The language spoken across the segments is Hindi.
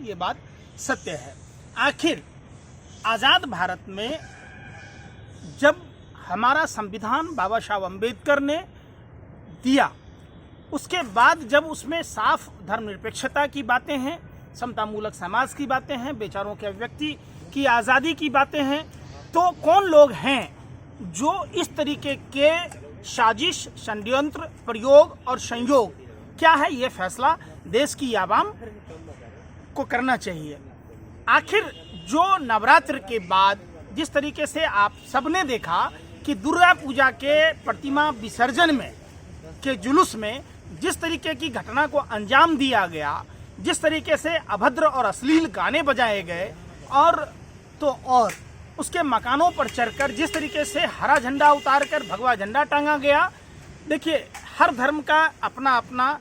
ये बात सत्य है। आखिर आज़ाद भारत में जब हमारा संविधान बाबा साहब अम्बेडकर ने दिया, उसके बाद जब उसमें साफ धर्मनिरपेक्षता की बातें हैं, समतामूलक समाज की बातें हैं, विचारों के अभिव्यक्ति की आज़ादी की बातें हैं, तो कौन लोग हैं जो इस तरीके के साजिश, षड्यंत्र, प्रयोग और संयोग क्या है, ये फैसला देश की आवाम को करना चाहिए। आखिर जो नवरात्र के बाद जिस तरीके से आप सबने देखा कि दुर्गा पूजा के प्रतिमा विसर्जन में के जुलूस में जिस तरीके की घटना को अंजाम दिया गया, जिस तरीके से अभद्र और अश्लील गाने बजाए गए और उसके मकानों पर चढ़कर जिस तरीके से हरा झंडा उतारकर भगवा झंडा टांगा गया। देखिए, हर धर्म का अपना अपना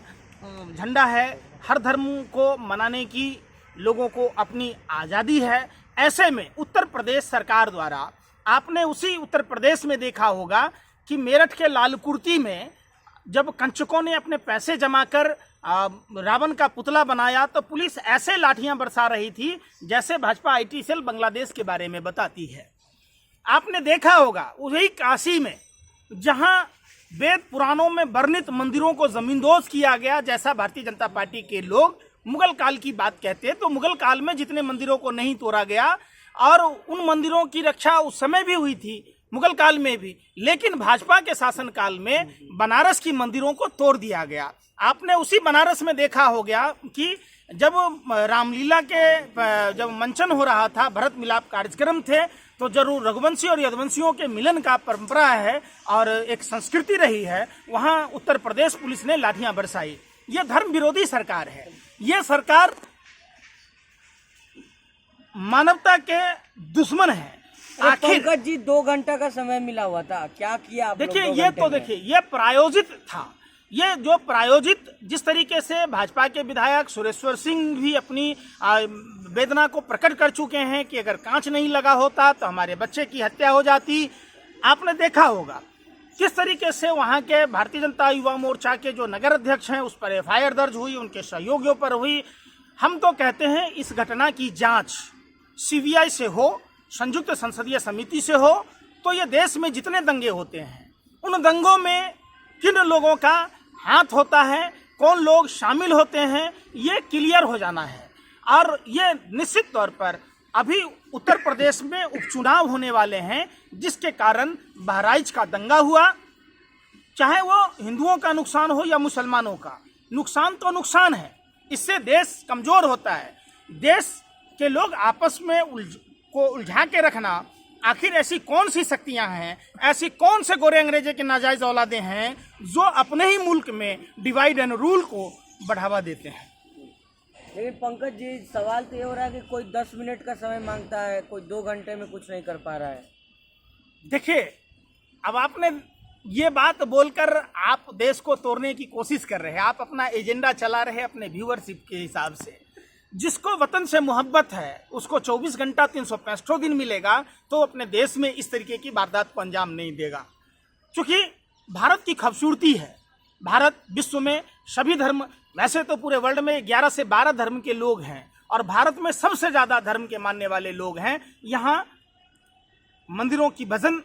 झंडा है, हर धर्म को मनाने की लोगों को अपनी आज़ादी है। ऐसे में उत्तर प्रदेश सरकार द्वारा, आपने उसी उत्तर प्रदेश में देखा होगा कि मेरठ के लाल कुर्ती में जब कंचकों ने अपने पैसे जमा कर रावण का पुतला बनाया तो पुलिस ऐसे लाठियां बरसा रही थी जैसे भाजपा आईटी सेल बांग्लादेश के बारे में बताती है। आपने देखा होगा वही काशी में जहां वेद पुराणों में वर्णित मंदिरों को जमींदोज किया गया, जैसा भारतीय जनता पार्टी के लोग मुगल काल की बात कहते हैं, तो मुगल काल में जितने मंदिरों को नहीं तोड़ा गया और उन मंदिरों की रक्षा उस समय भी हुई थी, मुगल काल में भी, लेकिन भाजपा के शासन काल में बनारस की मंदिरों को तोड़ दिया गया। आपने उसी बनारस में देखा हो गया कि जब रामलीला के जब मंचन हो रहा था, भरत मिलाप कार्यक्रम थे, तो जरूर रघुवंशी और यदुवंशियों के मिलन का परंपरा है और एक संस्कृति रही है, वहाँ उत्तर प्रदेश पुलिस ने लाठियां बरसाई। ये धर्म विरोधी सरकार है। ये सरकार मानवता के दुश्मन है। आखिर पंकज जी 2 घंटा का समय मिला हुआ था, क्या किया आप? देखिए, ये तो देखिए, ये प्रायोजित था। ये जो प्रायोजित जिस तरीके से भाजपा के विधायक सुरेश्वर सिंह भी अपनी वेदना को प्रकट कर चुके हैं कि अगर कांच नहीं लगा होता तो हमारे बच्चे की हत्या हो जाती। आपने देखा होगा किस तरीके से वहाँ के भारतीय जनता युवा मोर्चा के जो नगर अध्यक्ष हैं उस पर FIR दर्ज हुई, उनके सहयोगियों पर हुई। हम तो कहते हैं इस घटना की जांच CBI से हो, संयुक्त संसदीय समिति से हो, तो ये देश में जितने दंगे होते हैं उन दंगों में किन लोगों का हाथ होता है, कौन लोग शामिल होते हैं, ये क्लियर हो जाना है। और ये निश्चित तौर पर अभी उत्तर प्रदेश में उपचुनाव होने वाले हैं, जिसके कारण बहराइच का दंगा हुआ, चाहे वो हिंदुओं का नुकसान हो या मुसलमानों का नुकसान, तो नुकसान है। इससे देश कमजोर होता है। देश के लोग आपस में उलझा के रखना, आखिर ऐसी कौन सी शक्तियां हैं, ऐसी कौन से गोरे अंग्रेजे के नाजायज औलादे हैं जो अपने ही मुल्क में डिवाइड एंड रूल को बढ़ावा देते हैं। लेकिन पंकज जी, सवाल तो ये हो रहा है कि कोई 10 मिनट का समय मांगता है, कोई 2 घंटे में कुछ नहीं कर पा रहा है। देखिए, अब आपने ये बात बोलकर आप देश को तोड़ने की कोशिश कर रहे हैं। आप अपना एजेंडा चला रहे हैं अपने व्यूअरशिप के हिसाब से। जिसको वतन से मोहब्बत है उसको 24 घंटा 365 दिन मिलेगा, तो अपने देश में इस तरीके की वारदात को अंजाम नहीं देगा। क्योंकि भारत की खूबसूरती है, भारत विश्व में सभी धर्म, वैसे तो पूरे वर्ल्ड में 11 से 12 धर्म के लोग हैं और भारत में सबसे ज़्यादा धर्म के मानने वाले लोग हैं। यहाँ मंदिरों की भजन,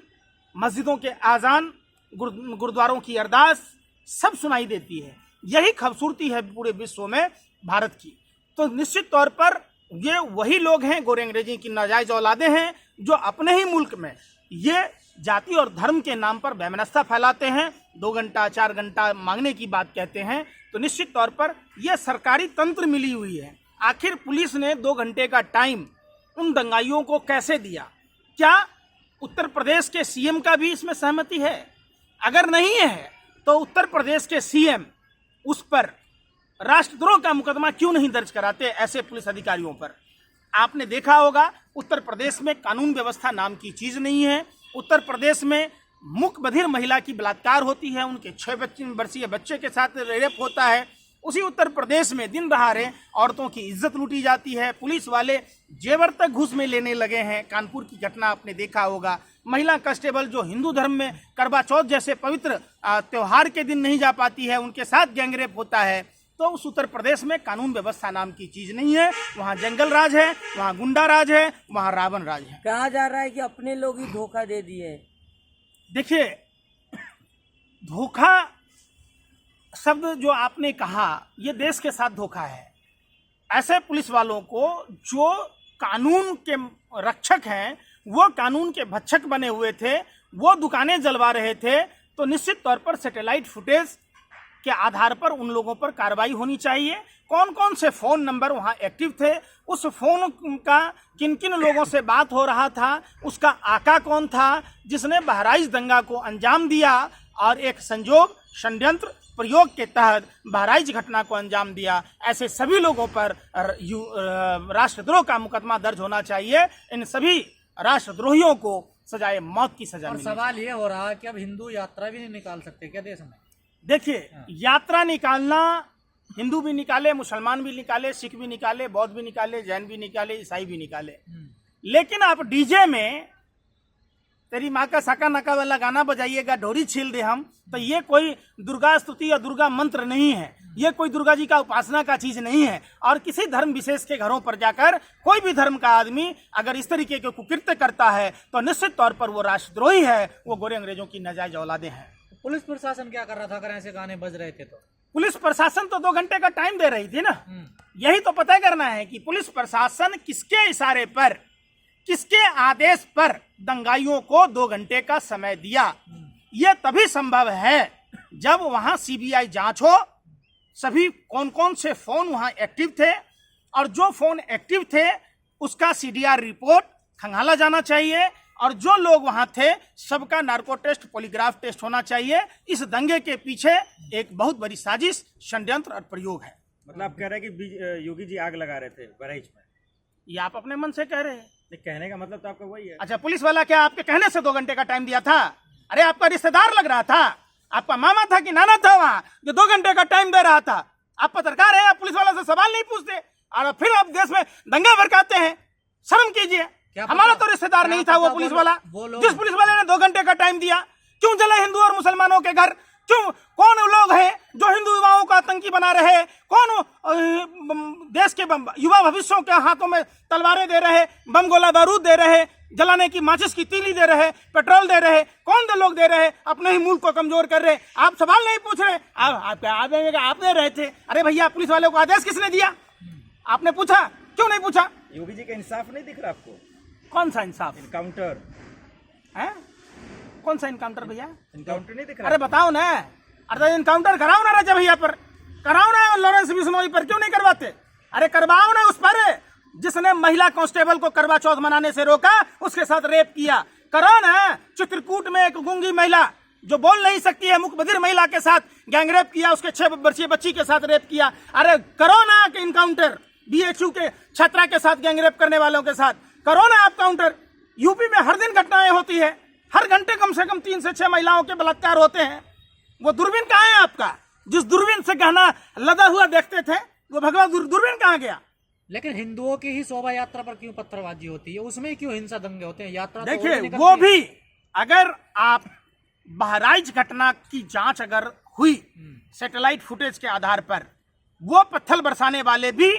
मस्जिदों के आज़ान, गुरुद्वारों की अरदास सब सुनाई देती है। यही खूबसूरती है पूरे विश्व में भारत की। तो निश्चित तौर पर ये वही लोग हैं, गोरे अंग्रेजी की नाजायज औलादे हैं, जो अपने ही मुल्क में ये जाति और धर्म के नाम पर वैमनस्यता फैलाते हैं, 2 घंटा 4 घंटा मांगने की बात कहते हैं। तो निश्चित तौर पर यह सरकारी तंत्र मिली हुई है। आखिर पुलिस ने 2 घंटे का टाइम उन दंगाइयों को कैसे दिया? क्या उत्तर प्रदेश के CM का भी इसमें सहमति है? अगर नहीं है तो उत्तर प्रदेश के CM उस पर राष्ट्रद्रोह का मुकदमा क्यों नहीं दर्ज कराते ऐसे पुलिस अधिकारियों पर? आपने देखा होगा उत्तर प्रदेश में कानून व्यवस्था नाम की चीज नहीं है। उत्तर प्रदेश में मुख्य बधिर महिला की बलात्कार होती है, उनके 6 वर्षीय बच्चे के साथ रेप होता है। उसी उत्तर प्रदेश में दिन दहाड़े औरतों की इज्जत लूटी जाती है। पुलिस वाले जेवर तक घूस में लेने लगे हैं। कानपुर की घटना आपने देखा होगा। महिला कांस्टेबल जो हिंदू धर्म में करवा चौथ जैसे पवित्र त्योहार के दिन नहीं जा पाती है, उनके साथ गैंगरेप होता है। तो उस उत्तर प्रदेश में कानून व्यवस्था नाम की चीज नहीं है। वहाँ जंगल राज है, वहाँ गुंडा राज है, वहाँ रावण राज है। कहा जा रहा है कि अपने लोग ही धोखा दे दिए। देखिए, धोखा शब्द जो आपने कहा, ये देश के साथ धोखा है। ऐसे पुलिस वालों को जो कानून के रक्षक हैं, वो कानून के भक्षक बने हुए थे, वो दुकानें जलवा रहे थे, तो निश्चित तौर पर सैटेलाइट फुटेज के आधार पर उन लोगों पर कार्रवाई होनी चाहिए। कौन कौन से फ़ोन नंबर वहाँ एक्टिव थे, उस फोन का किन किन लोगों से बात हो रहा था, उसका आका कौन था जिसने बहराइच दंगा को अंजाम दिया और एक संजोग षड्यंत्र प्रयोग के तहत बहराइच घटना को अंजाम दिया। ऐसे सभी लोगों पर राष्ट्रद्रोह का मुकदमा दर्ज होना चाहिए। इन सभी राष्ट्रद्रोहियों को सजाए मौत की सजा। और सवाल ये हो रहा है कि अब हिंदू यात्रा भी नहीं निकाल सकते क्या देश में? देखिए, यात्रा निकालना हिंदू भी निकाले, मुसलमान भी निकाले, सिख भी निकाले, बौद्ध भी निकाले, जैन भी निकाले, ईसाई भी निकाले, लेकिन आप डीजे में तेरी माँ का साका नाका वाला गाना बजाइएगा, ढोरी छील दे हम, तो ये कोई दुर्गा स्तुति या दुर्गा मंत्र नहीं है। ये कोई दुर्गा जी का उपासना का चीज नहीं है। और किसी धर्म विशेष के घरों पर जाकर कोई भी धर्म का आदमी अगर इस तरीके के कुकृत्य करता है तो निश्चित तौर पर वो राष्ट्रद्रोही है, वो गोरे अंग्रेजों की नाजायज औलादे हैं। पुलिस प्रशासन क्या कर रहा था अगर ऐसे गाने बज रहे थे तो? पुलिस प्रशासन तो 2 घंटे का टाइम दे रही थी ना। यही तो पता करना है कि पुलिस प्रशासन किसके इशारे पर, किसके आदेश पर दंगाइयों को 2 घंटे का समय दिया। यह तभी संभव है जब वहां सीबीआई जांच हो, सभी कौन कौन से फोन वहां एक्टिव थे और जो फोन एक्टिव थे उसका सीडीआर रिपोर्ट खंगाला जाना चाहिए, और जो लोग वहां थे सबका नार्को टेस्ट, पॉलीग्राफ टेस्ट होना चाहिए। इस दंगे के पीछे एक बहुत बड़ी साजिश, षड्यंत्र और प्रयोग है। मतलब आप कह रहे हैं कि योगी जी आग लगा रहे थे बहराइच में? ये आप अपने मन से कह रहे हैं। कहने का मतलब तो आपका वही है। अच्छा, पुलिस वाला क्या आपके कहने से 2 घंटे का टाइम दिया था? अरे आपका रिश्तेदार लग रहा था, आपका मामा था कि नाना था वहां जो 2 घंटे का टाइम दे रहा था। आप पत्रकार हैं, आप पुलिस वाले से सवाल नहीं पूछते और फिर आप देश में दंगा भड़काते हैं। शर्म कीजिए। हमारा तो रिश्तेदार नहीं था वो पुलिस वाला, जिस पुलिस वाले ने 2 घंटे का टाइम दिया। क्यों जले हिंदू और मुसलमानों के घर? क्यों? कौन लोग हैं जो हिंदू युवाओं को आतंकी बना रहे? कौन देश के युवा भविष्यों के हाथों में तलवारें दे रहे, बम गोला बारूद दे रहे, जलाने की माचिस की तीली दे रहे, पेट्रोल दे रहे? कौन दे लोग दे रहे? अपने ही मुल्क को कमजोर कर रहे। आप सवाल नहीं पूछ रहे, आप दे रहे थे। अरे भैया, पुलिस वालों को आदेश किसने दिया? आपने पूछा? क्यों नहीं पूछा? योगी जी का इंसाफ नहीं दिख रहा आपको? कौन सा इंसाफ? इनकाउंटर है? कौन सा इनकाउंटर भैया? इनकाउंटर नहीं दिख रहा? अरे बताओ ना। अरे इनकाउंटर कराओ ना राजा भैया पर, कराओ ना लॉरेंस बिश्नोई पर, क्यों नहीं करवाते? अरे करवाओ ना उस पर जिसने महिला कांस्टेबल को करवा चौथ मनाने से रोका, उसके साथ रेप किया। करो ना। चित्रकूट में एक गूंगी महिला जो बोल नहीं सकती है, मुखबधिर महिला के साथ गैंग रेप किया, उसके 6 वर्षीय बच्ची के साथ रेप किया। अरे करो ना कि इनकाउंटर बीएचयू के छात्रा के साथ गैंग रेप करने वालों के साथ करो ना आप काउंटर। यूपी में हर दिन घटनाएं होती है, हर घंटे कम से कम 3 से 6 महिलाओं के बलात्कार होते हैं। वो दूरबीन कहाँ है आपका? जिस दूरबीन से गहना लदा हुआ देखते थे, वो भगवा दूरबीन कहाँ गया? लेकिन हिंदुओं की ही शोभा यात्रा पर क्यों पत्थरबाजी होती है? उसमें क्यों हिंसा दंगे होते हैं? यात्रा तो देखिए, वो भी अगर आप बहराइच घटना की जांच अगर हुई सैटेलाइट फुटेज के आधार पर, वो पत्थर बरसाने वाले भी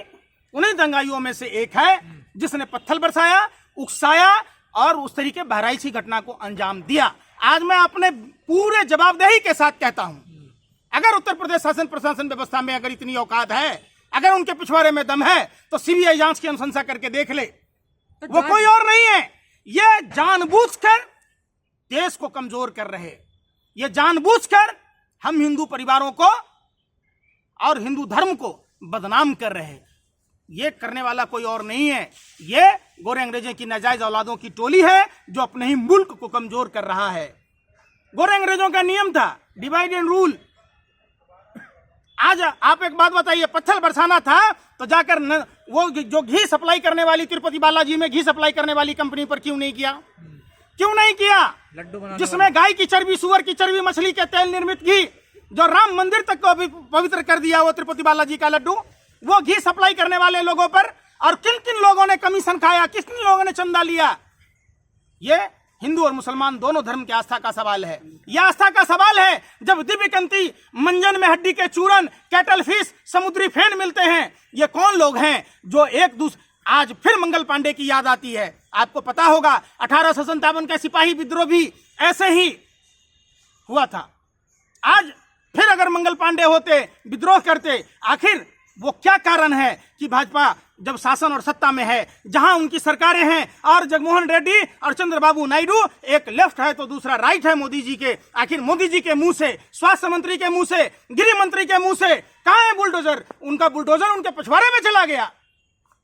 उन्हीं दंगाइयों में से एक है जिसने पत्थर बरसाया, उकसाया और उस तरीके बहराइच की घटना को अंजाम दिया। आज मैं अपने पूरे जवाबदेही के साथ कहता हूं, अगर उत्तर प्रदेश शासन प्रशासन व्यवस्था में अगर इतनी औकात है, अगर उनके पिछवाड़े में दम है, तो सीबीआई जांच की अनुशंसा करके देख ले। वो कोई और नहीं है, ये जानबूझकर देश को कमजोर कर रहे, ये जानबूझकर हम हिंदू परिवारों को और हिंदू धर्म को बदनाम कर रहे। ये करने वाला कोई और नहीं है, ये गोरे अंग्रेजों की नाजायज औलादों की टोली है जो अपने ही मुल्क को कमजोर कर रहा है। गोरे अंग्रेजों का नियम था डिवाइड एंड रूल। आज आप एक बात बताइए, पत्थर बरसाना था तो जाकर वो जो घी सप्लाई करने वाली तिरुपति बालाजी में घी सप्लाई करने वाली कंपनी पर क्यों नहीं किया? क्यों नहीं किया? लड्डू बनाने जिसमें गाय की चर्बी, सुअर की चर्बी, मछली के तेल निर्मित घी, जो राम मंदिर तक को अभी पवित्र कर दिया, वो तिरुपति बालाजी का लड्डू, वो घी सप्लाई करने वाले लोगों पर और किन किन लोगों ने कमीशन खाया, किन किन लोगों ने चंदा लिया? ये हिंदू और मुसलमान दोनों धर्म की आस्था का सवाल है। यह आस्था का सवाल है जब दिव्यकंती, मंजन में हड्डी के चूरन, कैटल फिश, समुद्री फेन मिलते हैं। ये कौन लोग हैं जो एक दूसरे, आज फिर मंगल पांडे की याद आती है। आपको पता होगा 1857 का सिपाही विद्रोह भी ऐसे ही हुआ था। आज फिर अगर मंगल पांडे होते, विद्रोह करते, आखिर वो क्या कारण है कि भाजपा जब शासन और सत्ता में है, जहां उनकी सरकारें हैं और जगनमोहन रेड्डी और चंद्रबाबू नायडू, एक लेफ्ट है तो दूसरा राइट है मोदी जी के, आखिर मोदी जी के मुंह से, स्वास्थ्य मंत्री के मुंह से, गृह मंत्री के मुंह से कहां है बुलडोजर? उनका बुलडोजर उनके पिछवाड़े में चला गया।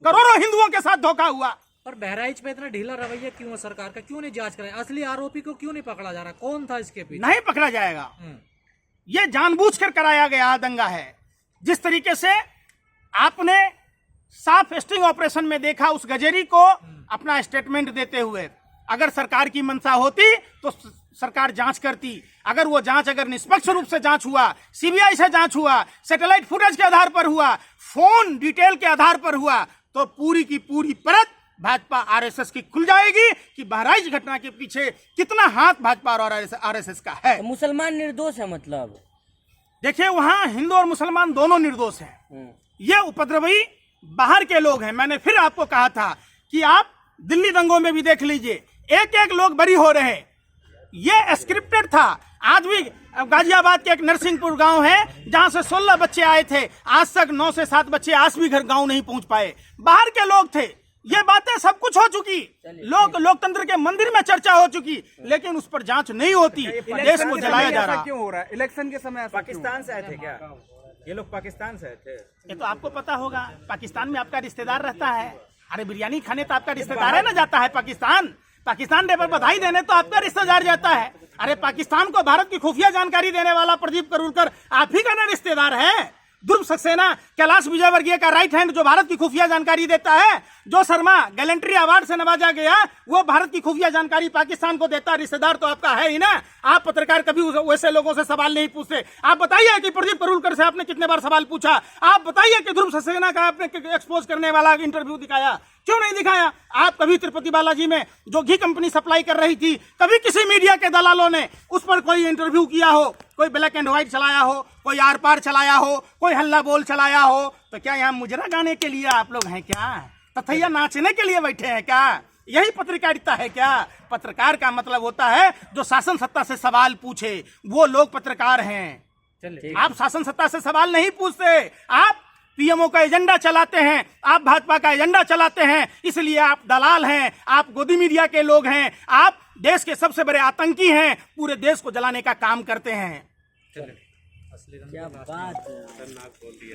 करोड़ों हिंदुओं के साथ धोखा हुआ। पर बहराइच पे इतना ढीला रवैया क्यों है सरकार का? क्यों नहीं जांच कराई? असली आरोपी को क्यों नहीं पकड़ा जा रहा? कौन था इसके पीछे? नहीं पकड़ा जाएगा। ये जानबूझकर कराया गया दंगा है। जिस तरीके से आपने साफ स्टिंग ऑपरेशन में देखा उस गजेरी को अपना स्टेटमेंट देते हुए, अगर सरकार की मंशा होती तो सरकार जांच करती। अगर वो जांच अगर निष्पक्ष रूप से जांच हुआ, सीबीआई से जांच हुआ, सैटेलाइट फुटेज के आधार पर हुआ, फोन डिटेल के आधार पर हुआ, तो पूरी की पूरी परत भाजपा आरएसएस की खुल जाएगी कि बहराइच घटना के पीछे कितना हाथ भाजपा और आरएसएस का है। तो मुसलमान निर्दोष है मतलब? देखिए, वहां हिंदू और मुसलमान दोनों निर्दोष हैं। ये उपद्रवी बाहर के लोग हैं। मैंने फिर आपको कहा था कि आप दिल्ली दंगों में भी देख लीजिए, एक एक लोग बरी हो रहे हैं। ये स्क्रिप्टेड था। आज भी गाजियाबाद के एक नरसिंहपुर गांव है जहां से 16 बच्चे आए थे, आज तक 9 से 7 बच्चे आज भी घर गांव नहीं पहुंच पाए। बाहर के लोग थे। ये बातें सब कुछ हो चुकी, लोकतंत्र के मंदिर में चर्चा हो चुकी, लेकिन उस पर जांच नहीं होती। देश को जलाया जा रहा। क्यों हो रहा है? इलेक्शन के समय पाकिस्तान से आए थे क्या? ये लोग पाकिस्तान से आए थे? ये तो आपको पता होगा, पाकिस्तान में आपका रिश्तेदार रहता है। अरे बिरयानी खाने तो आपका रिश्तेदार है ना जाता है पाकिस्तान डे पर बधाई देने तो आपका रिश्तेदार जाता है। अरे पाकिस्तान को भारत की खुफिया जानकारी देने वाला प्रदीप करूरकर आप ही का ना रिश्तेदार है। ध्रुव सक्सेना, कैलाश विजयवर्गीय का राइट हैंड जो भारत की खुफिया जानकारी देता है। जो शर्मा गैलेंट्री अवार्ड से नवाजा गया, वो भारत की खुफिया जानकारी पाकिस्तान को देता। रिश्तेदार तो आपका है ही ना। आप पत्रकार कभी वैसे लोगों से सवाल नहीं पूछते। आप बताइए कि प्रदीप करूरकर से आपने कितने बार सवाल पूछा? आप बताइए कि ध्रुव सक्सेना का आपने एक्सपोज करने वाला इंटरव्यू दिखाया? क्यों नहीं दिखाया? आप कभी तिरुपति बालाजी में जो घी कंपनी सप्लाई कर रही थी, कभी किसी मीडिया के दलालों ने उस पर कोई इंटरव्यू किया हो, कोई ब्लैक एंड व्हाइट चलाया हो, कोई आर पार चलाया हो, कोई हल्ला बोल चलाया हो? तो क्या यहाँ मुजरा गाने के लिए आप लोग हैं क्या? तथैया नाचने के लिए बैठे हैं क्या? यही पत्रकारिता है क्या? पत्रकार का मतलब होता है जो शासन सत्ता से सवाल पूछे, वो लोग पत्रकार हैं। आप शासन सत्ता से सवाल नहीं पूछते, आप पीएमओ का एजेंडा चलाते हैं, आप भाजपा का एजेंडा चलाते हैं, इसलिए आप दलाल हैं, आप गोदी मीडिया के लोग हैं, आप देश के सबसे बड़े आतंकी हैं, पूरे देश को जलाने का काम करते हैं। क्या बात है।